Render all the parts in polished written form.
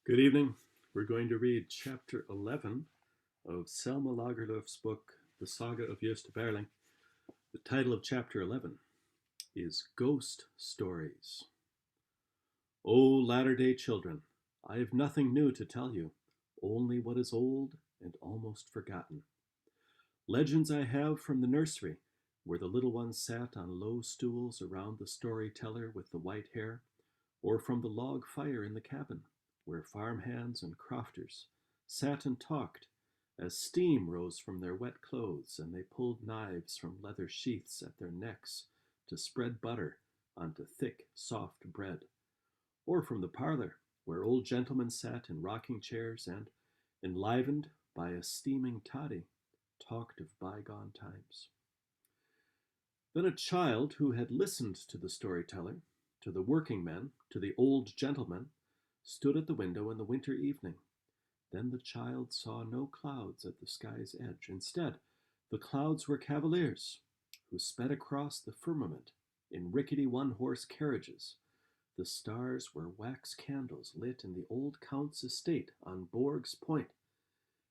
Good evening. We're going to read chapter 11 of Selma Lagerlöf's book, The Saga of Gösta Berling. The title of chapter 11 is Ghost Stories. O latter-day children, I have nothing new to tell you, only what is old and almost forgotten. Legends I have from the nursery, where the little ones sat on low stools around the storyteller with the white hair, or from the log fire in the cabin, where farmhands and crofters sat and talked as steam rose from their wet clothes and they pulled knives from leather sheaths at their necks to spread butter onto thick, soft bread, or from the parlor where old gentlemen sat in rocking chairs and, enlivened by a steaming toddy, talked of bygone times. Then a child who had listened to the storyteller, to the working men, to the old gentleman, stood at the window in the winter evening. Then the child saw no clouds at the sky's edge. Instead, the clouds were cavaliers who sped across the firmament in rickety one-horse carriages. The stars were wax candles lit in the old count's estate on Borg's Point,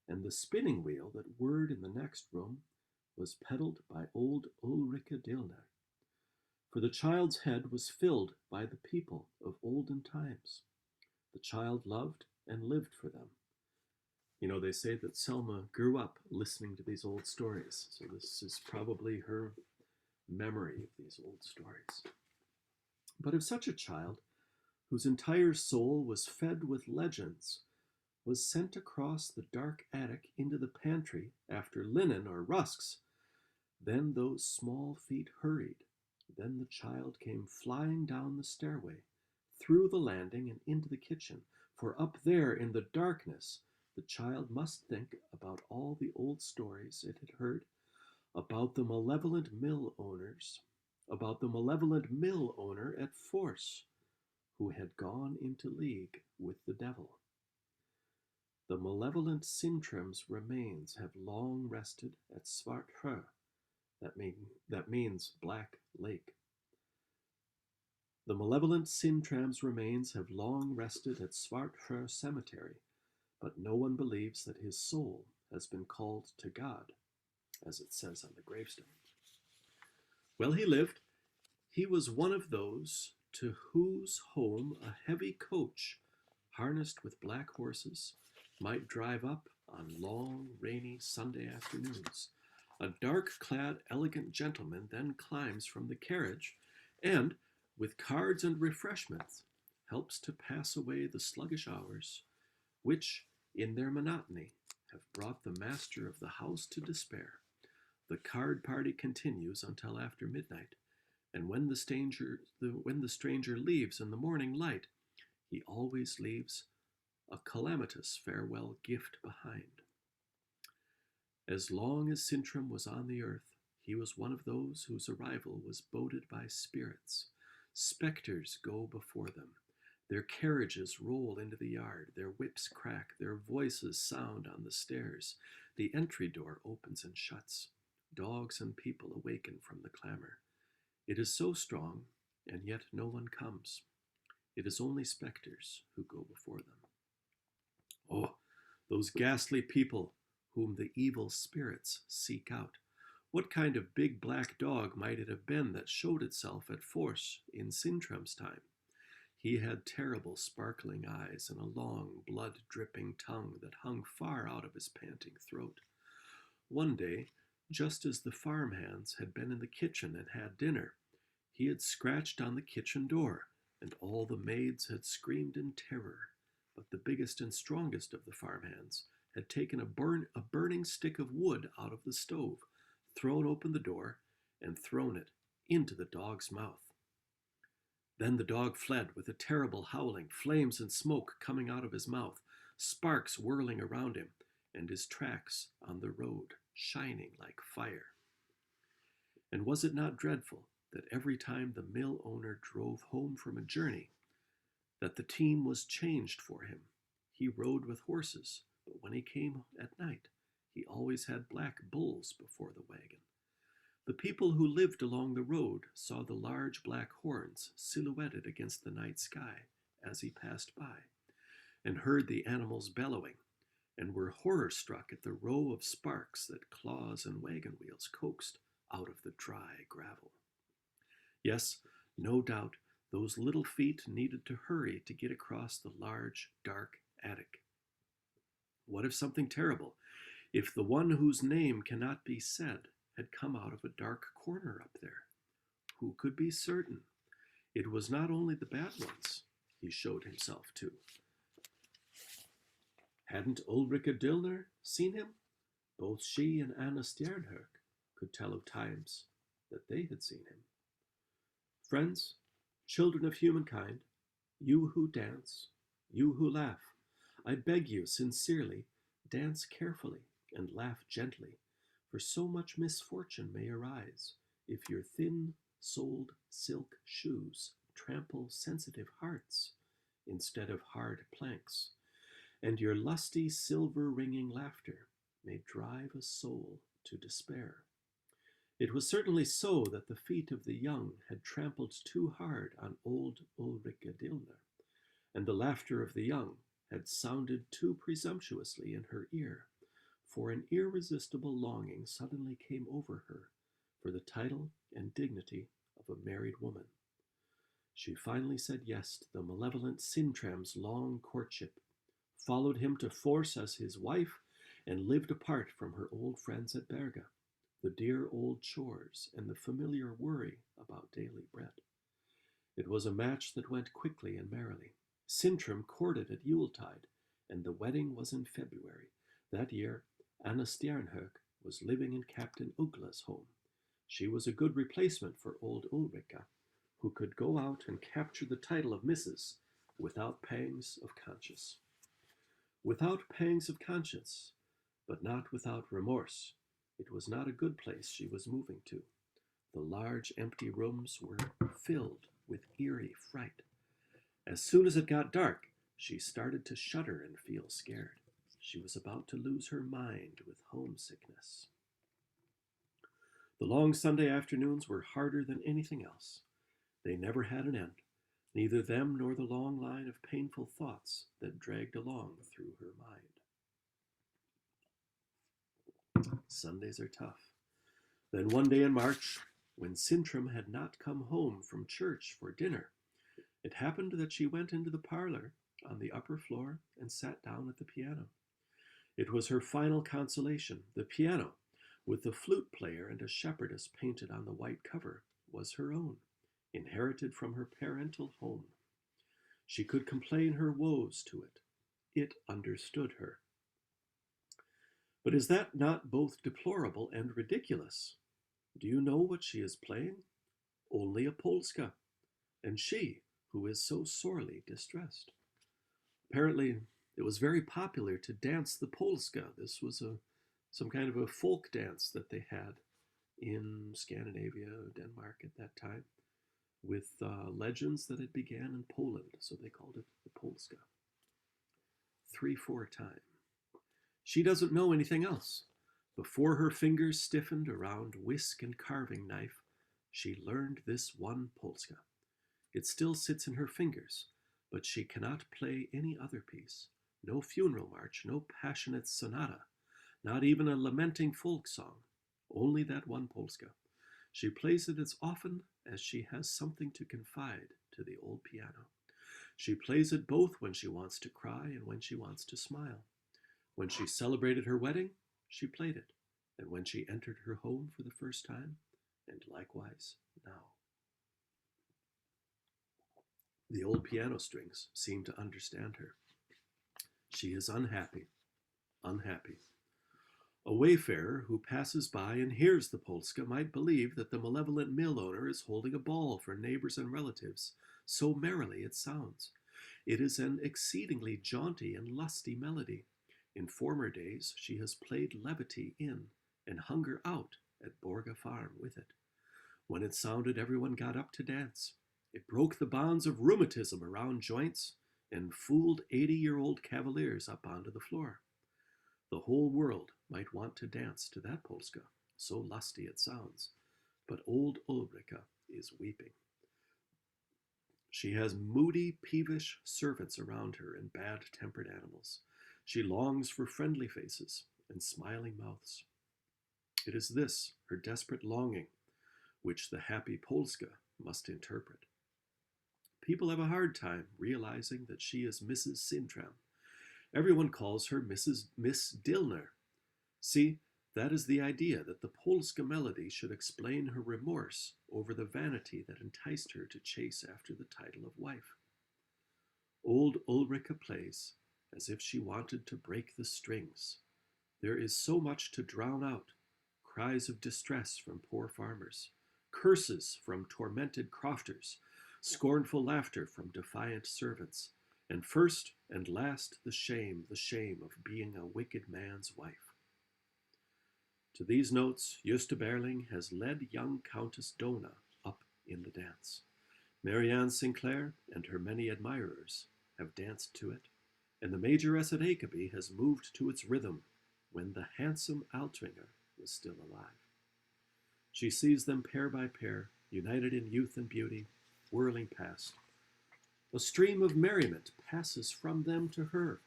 and the spinning wheel that whirred in the next room was pedaled by old Ulrika Dillner. For the child's head was filled by the people of olden times. The child loved and lived for them. You know, they say that Selma grew up listening to these old stories, so this is probably her memory of these old stories. But if such a child, whose entire soul was fed with legends, was sent across the dark attic into the pantry after linen or rusks, then those small feet hurried. Then the child came flying down the stairway, through the landing and into the kitchen, for up there in the darkness the child must think about all the old stories it had heard about the malevolent mill owners, about the malevolent mill owner at Force, who had gone into league with the devil. The malevolent Sintram's remains have long rested at Svartsjö. That means Black Lake. The malevolent Sintram's remains have long rested at Svartsjö Cemetery, but no one believes that his soul has been called to God, as it says on the gravestone. Well, he lived. He was one of those to whose home a heavy coach, harnessed with black horses, might drive up on long, rainy Sunday afternoons. A dark-clad, elegant gentleman then climbs from the carriage and, with cards and refreshments, helps to pass away the sluggish hours, which, in their monotony, have brought the master of the house to despair. The card party continues until after midnight, and when the stranger leaves in the morning light, he always leaves a calamitous farewell gift behind. As long as Sintram was on the earth, he was one of those whose arrival was boded by spirits. Spectres go before them. Their carriages roll into the yard. Their whips crack. Their voices sound on the stairs. The entry door opens and shuts. Dogs and people awaken from the clamor. It is so strong, and yet no one comes. It is only spectres who go before them. Oh, those ghastly people whom the evil spirits seek out. What kind of big black dog might it have been that showed itself at Force in Sintram's time? He had terrible sparkling eyes and a long, blood-dripping tongue that hung far out of his panting throat. One day, just as the farmhands had been in the kitchen and had dinner, he had scratched on the kitchen door, and all the maids had screamed in terror. But the biggest and strongest of the farmhands had taken a burning stick of wood out of the stove, thrown open the door, and thrown it into the dog's mouth. Then the dog fled with a terrible howling, flames and smoke coming out of his mouth, sparks whirling around him, and his tracks on the road shining like fire. And was it not dreadful that every time the mill owner drove home from a journey, that the team was changed for him? He rode with horses, but when he came at night, he always had black bulls before the wagon. The people who lived along the road saw the large black horns silhouetted against the night sky as he passed by, and heard the animals bellowing, and were horror-struck at the row of sparks that claws and wagon wheels coaxed out of the dry gravel. Yes, no doubt, those little feet needed to hurry to get across the large, dark attic. What if something terrible, if the one whose name cannot be said had come out of a dark corner up there? Who could be certain? It was not only the bad ones he showed himself to. Hadn't Ulrika Dillner seen him? Both she and Anna Stjernhök could tell of times that they had seen him. Friends, children of humankind, you who dance, you who laugh, I beg you sincerely, dance carefully and laugh gently, for so much misfortune may arise if your thin-soled silk shoes trample sensitive hearts instead of hard planks, and your lusty silver-ringing laughter may drive a soul to despair. It was certainly so that the feet of the young had trampled too hard on old Ulrika Dillner, and the laughter of the young had sounded too presumptuously in her ear, for an irresistible longing suddenly came over her for the title and dignity of a married woman. She finally said yes to the malevolent Sintram's long courtship, followed him to force as his wife, and lived apart from her old friends at Berga, the dear old chores and the familiar worry about daily bread. It was a match that went quickly and merrily. Sintram courted at Yuletide, and the wedding was in February. That year, Anna Stjernhök was living in Captain Uggla's home. She was a good replacement for old Ulrika, who could go out and capture the title of Mrs. without pangs of conscience. Without pangs of conscience, but not without remorse. It was not a good place she was moving to. The large empty rooms were filled with eerie fright. As soon as it got dark, she started to shudder and feel scared. She was about to lose her mind with homesickness. The long Sunday afternoons were harder than anything else. They never had an end, neither them nor the long line of painful thoughts that dragged along through her mind. Sundays are tough. Then one day in March, when Sintram had not come home from church for dinner, it happened that she went into the parlor on the upper floor and sat down at the piano. It was her final consolation. The piano, with the flute player and a shepherdess painted on the white cover, was her own, inherited from her parental home. She could complain her woes to it. It understood her. But is that not both deplorable and ridiculous? Do you know what she is playing? Only a polska, and she, who is so sorely distressed. Apparently, it was very popular to dance the polska. This was some kind of a folk dance that they had in Scandinavia, Denmark at that time, with legends that it began in Poland, so they called it the polska. 3/4 time. She doesn't know anything else. Before her fingers stiffened around whisk and carving knife, she learned this one polska. It still sits in her fingers, but she cannot play any other piece. No funeral march, no passionate sonata, not even a lamenting folk song. Only that one polska. She plays it as often as she has something to confide to the old piano. She plays it both when she wants to cry and when she wants to smile. When she celebrated her wedding, she played it, and when she entered her home for the first time, and likewise now. The old piano strings seem to understand her. She is unhappy, unhappy. A wayfarer who passes by and hears the polska might believe that the malevolent mill owner is holding a ball for neighbors and relatives. So merrily it sounds. It is an exceedingly jaunty and lusty melody. In former days she has played levity in and hunger out at Borga Farm with it. When it sounded, everyone got up to dance. It broke the bonds of rheumatism around joints and fooled 80-year-old cavaliers up onto the floor. The whole world might want to dance to that polska, so lusty it sounds, but old Ulrika is weeping. She has moody, peevish servants around her and bad-tempered animals. She longs for friendly faces and smiling mouths. It is this, her desperate longing, which the happy Polska must interpret. People have a hard time realizing that she is Mrs. Sintram. Everyone calls her Miss Dillner. See, that is the idea, that the Polska melody should explain her remorse over the vanity that enticed her to chase after the title of wife. Old Ulrika plays as if she wanted to break the strings. There is so much to drown out: cries of distress from poor farmers, curses from tormented crofters, scornful laughter from defiant servants, and first and last the shame of being a wicked man's wife. To these notes, Gösta Berling has led young Countess Dona up in the dance. Marianne Sinclair and her many admirers have danced to it, and the Majoress at Akeby has moved to its rhythm when the handsome Altringer was still alive. She sees them pair by pair, united in youth and beauty, whirling past. A stream of merriment passes from them to her,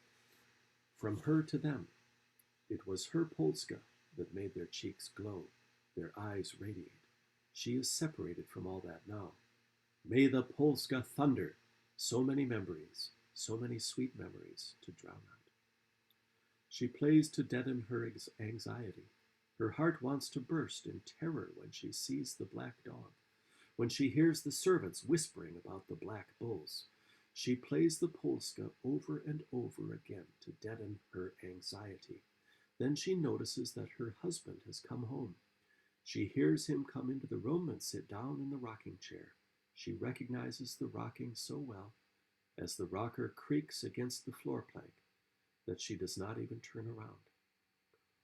from her to them. It was her Polska that made their cheeks glow, their eyes radiate. She is separated from all that now. May the Polska thunder! So many memories, so many sweet memories to drown out. She plays to deaden her anxiety. Her heart wants to burst in terror when she sees the black dog, when she hears the servants whispering about the black bulls. She plays the Polska over and over again to deaden her anxiety. Then she notices that her husband has come home. She hears him come into the room and sit down in the rocking chair. She recognizes the rocking so well, as the rocker creaks against the floor plank, that she does not even turn around.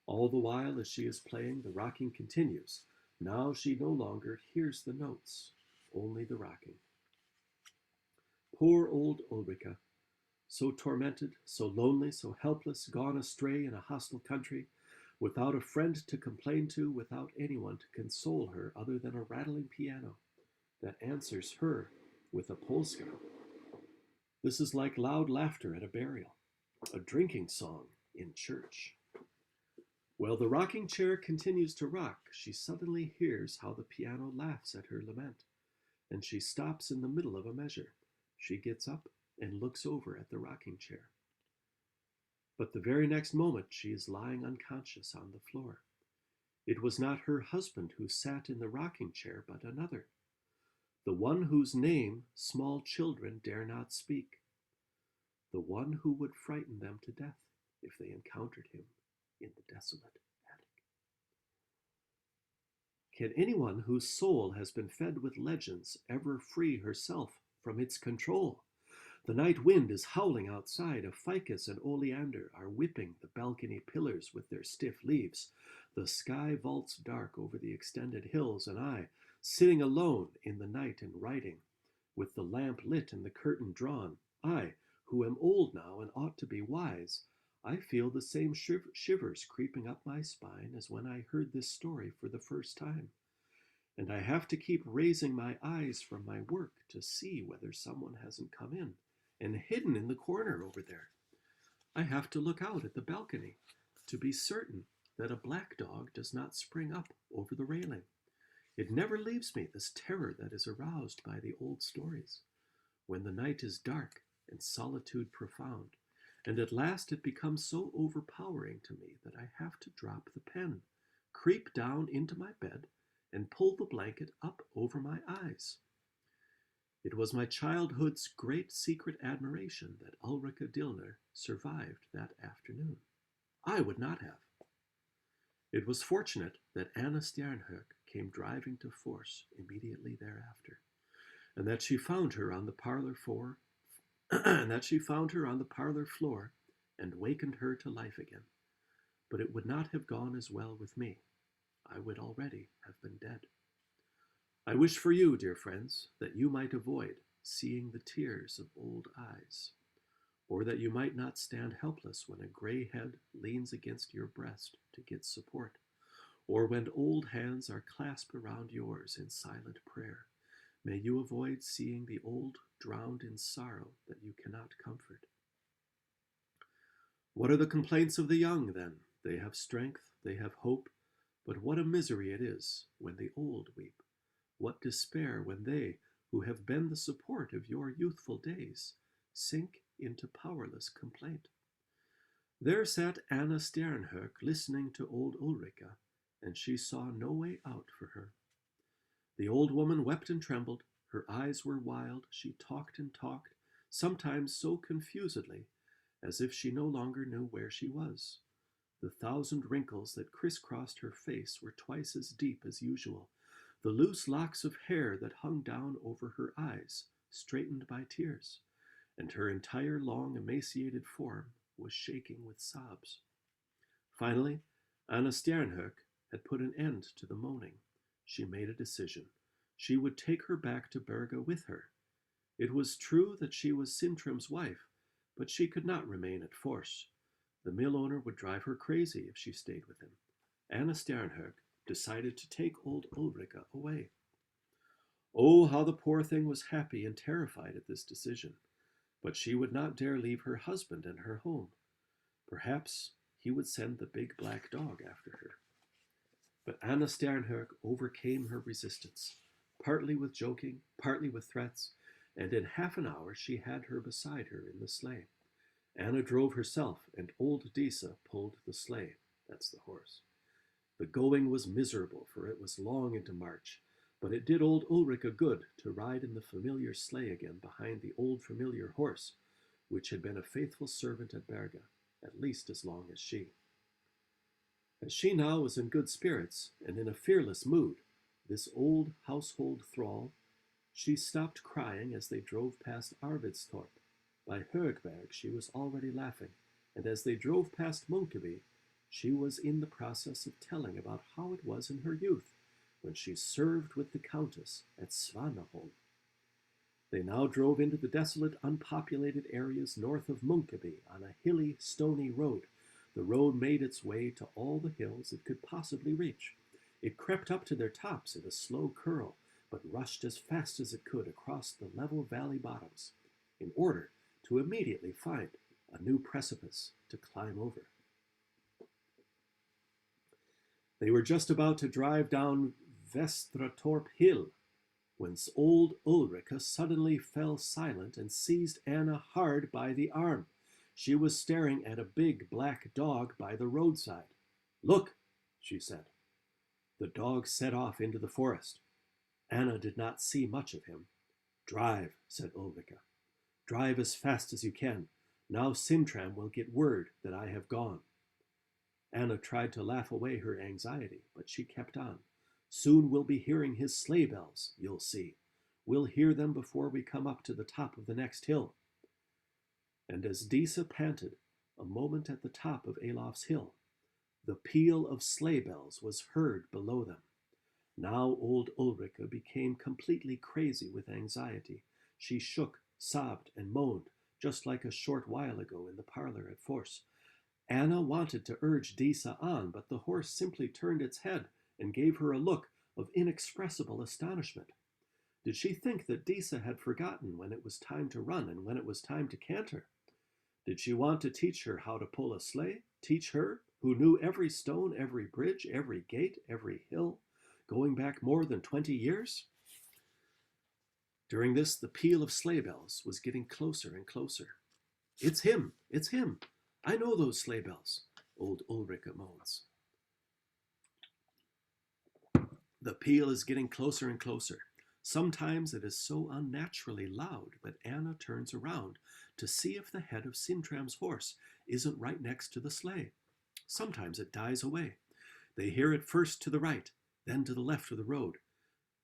All the while, as she is playing, the rocking continues. Now she no longer hears the notes, only the rocking. Poor old Ulrika, so tormented, so lonely, so helpless, gone astray in a hostile country, without a friend to complain to, without anyone to console her other than a rattling piano that answers her with a Polska. This is like loud laughter at a burial, a drinking song in church. While the rocking chair continues to rock, she suddenly hears how the piano laughs at her lament, and she stops in the middle of a measure. She gets up and looks over at the rocking chair. But the very next moment she is lying unconscious on the floor. It was not her husband who sat in the rocking chair, but another, the one whose name small children dare not speak, the one who would frighten them to death if they encountered him in the desolate attic. Can anyone whose soul has been fed with legends ever free herself from its control? The night wind is howling outside. A ficus and oleander are whipping the balcony pillars with their stiff leaves. The sky vaults dark over the extended hills, and I, sitting alone in the night and writing, with the lamp lit and the curtain drawn, I, who am old now and ought to be wise, I feel the same shivers creeping up my spine as when I heard this story for the first time. And I have to keep raising my eyes from my work to see whether someone hasn't come in and hidden in the corner over there. I have to look out at the balcony to be certain that a black dog does not spring up over the railing. It never leaves me, this terror that is aroused by the old stories, when the night is dark and solitude profound, and at last it becomes so overpowering to me that I have to drop the pen, creep down into my bed, and pull the blanket up over my eyes. It was my childhood's great secret admiration that Ulrika Dillner survived that afternoon. I would not have. It was fortunate that Anna Stjernhök came driving to Fors immediately thereafter, and that she found her on the parlor floor, and wakened her to life again. But it would not have gone as well with me. I would already have been dead. I wish for you, dear friends, that you might avoid seeing the tears of old eyes, or that you might not stand helpless when a gray head leans against your breast to get support, or when old hands are clasped around yours in silent prayer. May you avoid seeing the old drowned in sorrow that you cannot comfort. What are the complaints of the young, then? They have strength, they have hope, but what a misery it is when the old weep. What despair when they, who have been the support of your youthful days, sink into powerless complaint. There sat Anna Sternhök listening to old Ulrika, and she saw no way out for her. The old woman wept and trembled, her eyes were wild, she talked and talked, sometimes so confusedly, as if she no longer knew where she was. The 1,000 wrinkles that crisscrossed her face were twice as deep as usual. The loose locks of hair that hung down over her eyes, straightened by tears, and her entire long emaciated form was shaking with sobs. Finally, Anna Sternhök had put an end to the moaning. She made a decision. She would take her back to Berga with her. It was true that she was Sintram's wife, but she could not remain at Fors. The mill owner would drive her crazy if she stayed with him. Anna Sternhök decided to take old Ulrika away. Oh, how the poor thing was happy and terrified at this decision. But she would not dare leave her husband and her home. Perhaps he would send the big black dog after her. But Anna Sternhök overcame her resistance, partly with joking, partly with threats, and in half an hour she had her beside her in the sleigh. Anna drove herself, and old Disa pulled the sleigh. That's the horse. The going was miserable, for it was long into March, but it did old Ulrika good to ride in the familiar sleigh again behind the old familiar horse, which had been a faithful servant at Berga, at least as long as she. As she now was in good spirits and in a fearless mood, this old household thrall, she stopped crying as they drove past Arvidstorp. By Högberg she was already laughing, and as they drove past Munkeby, she was in the process of telling about how it was in her youth, when she served with the Countess at Svaneholm. They now drove into the desolate, unpopulated areas north of Munkeby on a hilly, stony road. The road made its way to all the hills it could possibly reach. It crept up to their tops in a slow curl, but rushed as fast as it could across the level valley bottoms, in order to immediately find a new precipice to climb over. They were just about to drive down Vestratorp Hill, when old Ulrika suddenly fell silent and seized Anna hard by the arm. She was staring at a big black dog by the roadside. "Look," she said. The dog set off into the forest. Anna did not see much of him. "Drive," said Ulrika. "Drive as fast as you can. Now Sintram will get word that I have gone." Anna tried to laugh away her anxiety, but she kept on. "Soon we'll be hearing his sleigh bells, you'll see. We'll hear them before we come up to the top of the next hill." And as Disa panted, a moment at the top of Alof's hill, the peal of sleigh bells was heard below them. Now old Ulrika became completely crazy with anxiety. She shook, sobbed, and moaned, just like a short while ago in the parlor at Fors. Anna wanted to urge Disa on, but the horse simply turned its head and gave her a look of inexpressible astonishment. Did she think that Disa had forgotten when it was time to run and when it was time to canter? Did she want to teach her how to pull a sleigh? Teach her, who knew every stone, every bridge, every gate, every hill, going back more than 20 years? During this, the peal of sleigh bells was getting closer and closer. "It's him! It's him! I know those sleigh bells," old Ulrika moans. The peal is getting closer and closer. Sometimes it is so unnaturally loud that Anna turns around to see if the head of Sintram's horse isn't right next to the sleigh. Sometimes it dies away. They hear it first to the right, then to the left of the road,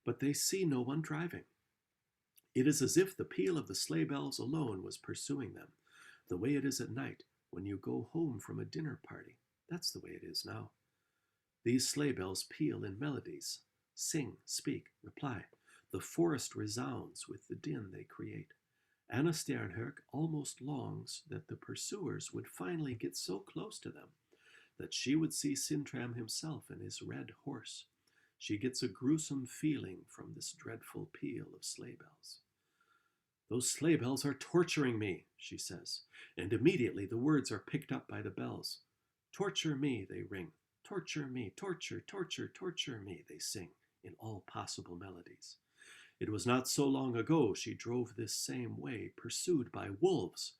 but they see no one driving. It is as if the peal of the sleigh bells alone was pursuing them, the way it is at night when you go home from a dinner party. That's the way it is now. These sleigh bells peal in melodies, sing, speak, reply. The forest resounds with the din they create. Anna Sternhök almost longs that the pursuers would finally get so close to them that she would see Sintram himself and his red horse. She gets a gruesome feeling from this dreadful peal of sleigh bells. Those sleigh bells are torturing me, she says, and immediately the words are picked up by the bells. Torture me, they ring. Torture me, torture, torture, torture me, they sing in all possible melodies. It was not so long ago she drove this same way, pursued by wolves.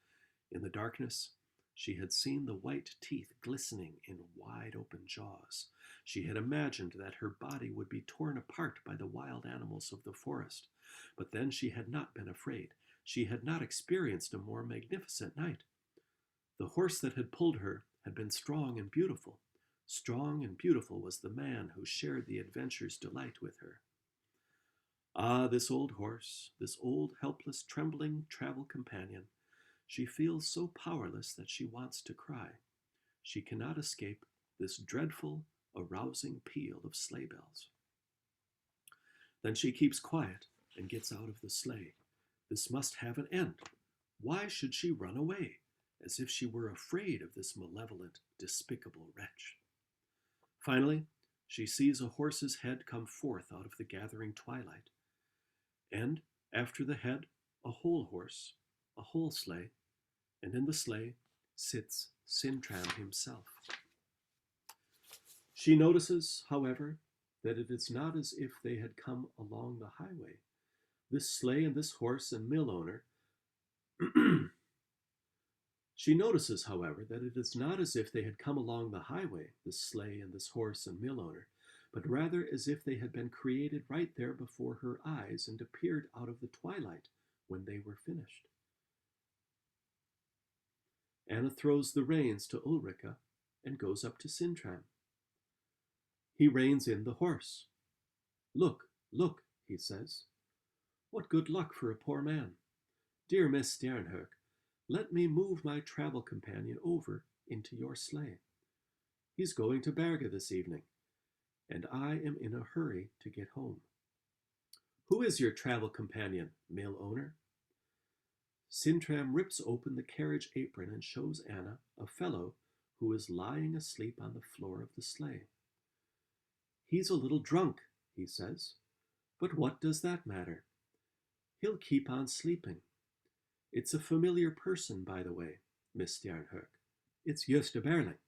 In the darkness, she had seen the white teeth glistening in wide open jaws. She had imagined that her body would be torn apart by the wild animals of the forest. But then she had not been afraid. She had not experienced a more magnificent night. The horse that had pulled her had been strong and beautiful. Strong and beautiful was the man who shared the adventure's delight with her. Ah, this old horse, this old, helpless, trembling travel companion. She feels so powerless that she wants to cry. She cannot escape this dreadful, arousing peal of sleigh bells. Then she keeps quiet and gets out of the sleigh. This must have an end. Why should she run away, as if she were afraid of this malevolent, despicable wretch? Finally, she sees a horse's head come forth out of the gathering twilight, and after the head, a whole horse, a whole sleigh, and in the sleigh sits Sintram himself. She notices, however, that it is not as if they had come along the highway. This sleigh and this horse and mill owner She notices, however, that it is not as if they had come along the highway, this sleigh and this horse and mill owner, but rather as if they had been created right there before her eyes and appeared out of the twilight when they were finished. Anna throws the reins to Ulrika and goes up to Sintram. He reins in the horse. Look, look, he says. What good luck for a poor man. Dear Miss Sternhök, let me move my travel companion over into your sleigh. He's going to Berga this evening, and I am in a hurry to get home. Who is your travel companion, mill owner? Sintram rips open the carriage apron and shows Anna a fellow who is lying asleep on the floor of the sleigh. He's a little drunk, he says, but what does that matter? He'll keep on sleeping. It's a familiar person, by the way, Miss Sternhök. It's Gösta Berling.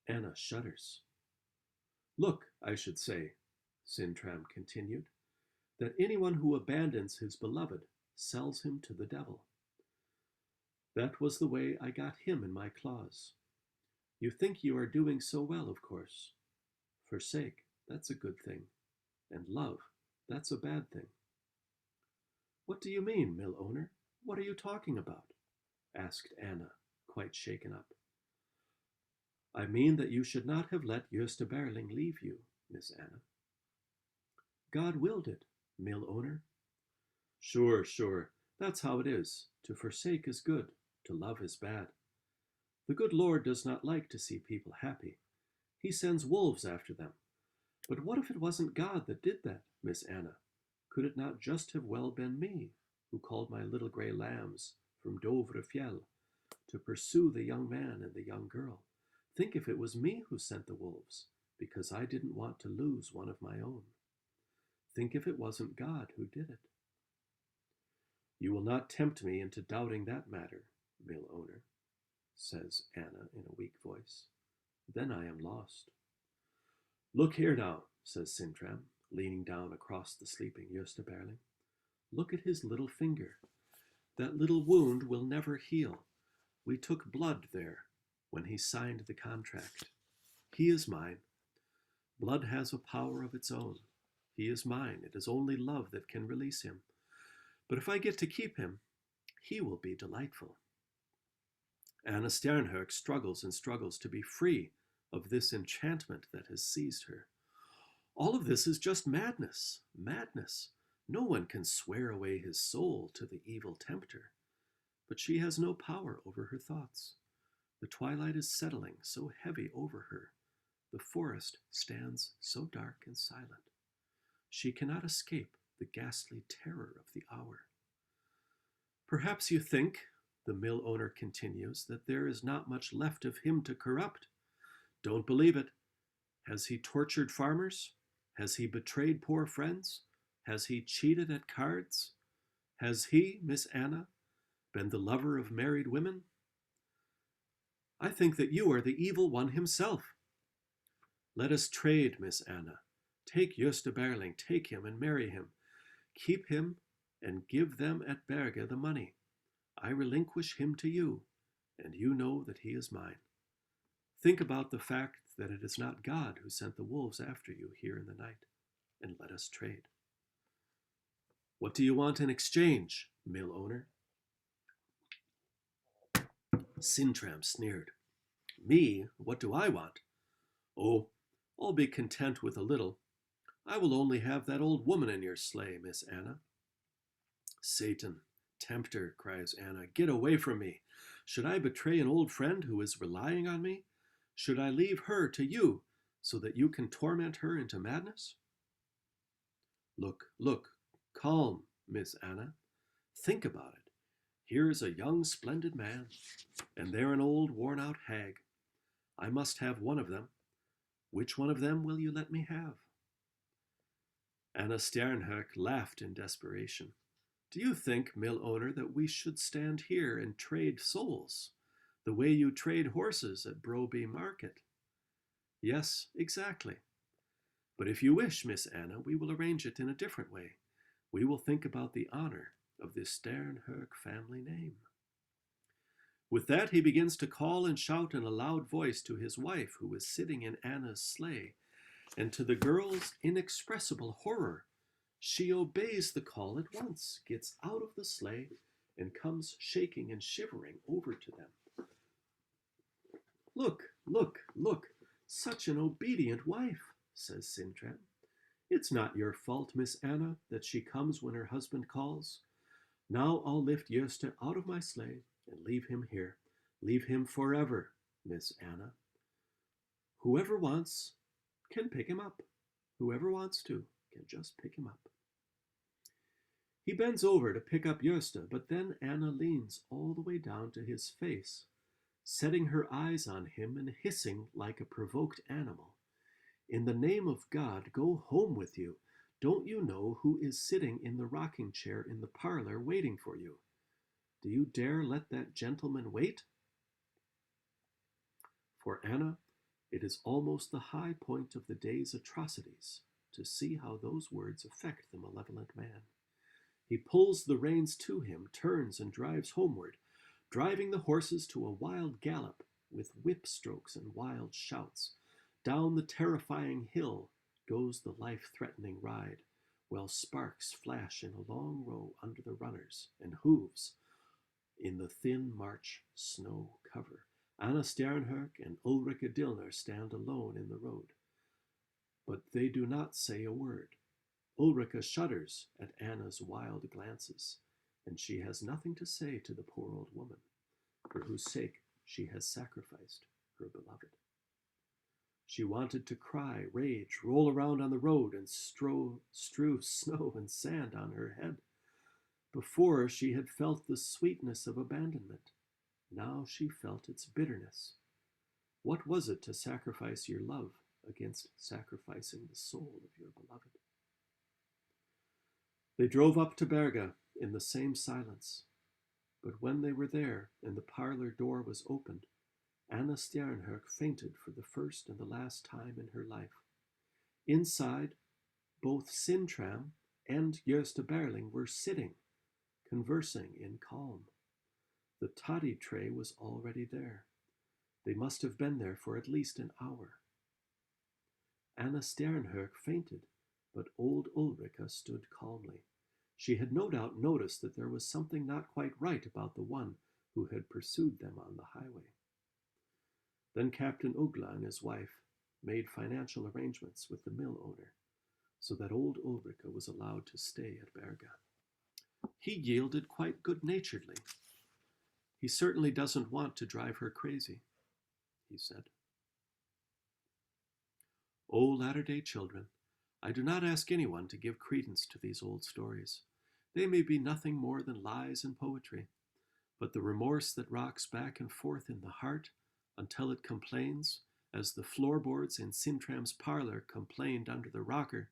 Anna shudders. Look, I should say, Sintram continued, that anyone who abandons his beloved sells him to the devil. That was the way I got him in my claws. You think you are doing so well, of course. Forsake, that's a good thing. And love, that's a bad thing. What do you mean, mill owner? What are you talking about? Asked Anna, quite shaken up. I mean that you should not have let Gösta Berling leave you, Miss Anna. God willed it, mill owner. Sure, sure, that's how it is. To forsake is good, to love is bad. The good Lord does not like to see people happy. He sends wolves after them. But what if it wasn't God that did that, Miss Anna? Could it not just have well been me, who called my little grey lambs from Dovrefjell to pursue the young man and the young girl? Think if it was me who sent the wolves, because I didn't want to lose one of my own. Think if it wasn't God who did it. You will not tempt me into doubting that matter, mill owner, says Anna in a weak voice. Then I am lost. Look here now, says Sintram, leaning down across the sleeping Gösta Berling. Look at his little finger. That little wound will never heal. We took blood there when he signed the contract. He is mine. Blood has a power of its own. He is mine. It is only love that can release him. But if I get to keep him, he will be delightful. Anna Sternhök struggles and struggles to be free of this enchantment that has seized her. All of this is just madness, madness. No one can swear away his soul to the evil tempter. But she has no power over her thoughts. The twilight is settling so heavy over her. The forest stands so dark and silent. She cannot escape the ghastly terror of the hour. Perhaps you think, the mill owner continues, that there is not much left of him to corrupt. Don't believe it. Has he tortured farmers? Has he betrayed poor friends? Has he cheated at cards? Has he, Miss Anna, been the lover of married women? I think that you are the evil one himself. Let us trade, Miss Anna. Take Gösta Berling, take him and marry him. Keep him and give them at Berga the money. I relinquish him to you, and you know that he is mine. Think about the fact that it is not God who sent the wolves after you here in the night, and let us trade. What do you want in exchange, mill owner? Sintram sneered. Me? What do I want? Oh, I'll be content with a little. I will only have that old woman in your sleigh, Miss Anna. Satan, tempter, cries Anna, get away from me. Should I betray an old friend who is relying on me? Should I leave her to you so that you can torment her into madness? Look, look, calm, Miss Anna. Think about it. Here is a young, splendid man, and there an old, worn-out hag. I must have one of them. Which one of them will you let me have? Anna Sternhök laughed in desperation. Do you think, mill owner, that we should stand here and trade souls, the way you trade horses at Broby Market? Yes, exactly. But if you wish, Miss Anna, we will arrange it in a different way. We will think about the honor of this Sternhök family name. With that, he begins to call and shout in a loud voice to his wife, who is sitting in Anna's sleigh, and to the girl's inexpressible horror, she obeys the call at once, gets out of the sleigh, and comes shaking and shivering over to them. Look, look, look, such an obedient wife, says Sintram. It's not your fault, Miss Anna, that she comes when her husband calls. Now I'll lift Gösta out of my sleigh and leave him here. Leave him forever, Miss Anna. Whoever wants can pick him up. Whoever wants to can just pick him up. He bends over to pick up Gösta, but then Anna leans all the way down to his face, setting her eyes on him and hissing like a provoked animal. In the name of God, go home with you. Don't you know who is sitting in the rocking chair in the parlor waiting for you? Do you dare let that gentleman wait? For Anna, it is almost the high point of the day's atrocities to see how those words affect the malevolent man. He pulls the reins to him, turns and drives homeward, driving the horses to a wild gallop with whip strokes and wild shouts. Down the terrifying hill goes the life-threatening ride, while sparks flash in a long row under the runners, and hooves in the thin March snow cover. Anna Sternhök and Ulrika Dillner stand alone in the road, but they do not say a word. Ulrika shudders at Anna's wild glances, and she has nothing to say to the poor old woman, for whose sake she has sacrificed her beloved. She wanted to cry, rage, roll around on the road, and strew snow and sand on her head. Before, she had felt the sweetness of abandonment. Now she felt its bitterness. What was it to sacrifice your love against sacrificing the soul of your beloved? They drove up to Berga in the same silence, but when they were there and the parlor door was opened, Anna Sternhök fainted for the first and the last time in her life. Inside, both Sintram and Gösta Berling were sitting, conversing in calm. The toddy tray was already there. They must have been there for at least an hour. Anna Sternhök fainted, but old Ulrika stood calmly. She had no doubt noticed that there was something not quite right about the one who had pursued them on the highway. Then Captain Ugla and his wife made financial arrangements with the mill owner, so that old Ulrika was allowed to stay at Berga. He yielded quite good-naturedly. He certainly doesn't want to drive her crazy, he said. O latter-day children, I do not ask anyone to give credence to these old stories. They may be nothing more than lies and poetry, but the remorse that rocks back and forth in the heart until it complains, as the floorboards in Sintram's parlor complained under the rocker,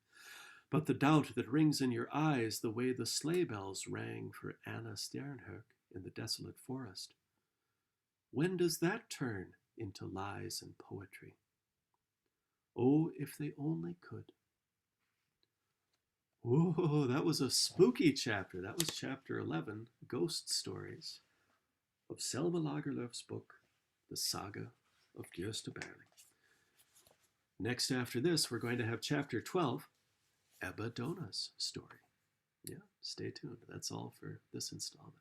But the doubt that rings in your eyes, the way the sleigh bells rang for Anna Sternhök in the desolate forest, when does that turn into lies and poetry? Oh, if they only could. Whoa, that was a spooky chapter. That was chapter 11, Ghost Stories, of Selma Lagerlöf's book, The Saga of Gösta Berling. Next after this, we're going to have chapter 12, Ebba Dona's story. Yeah, stay tuned. That's all for this installment.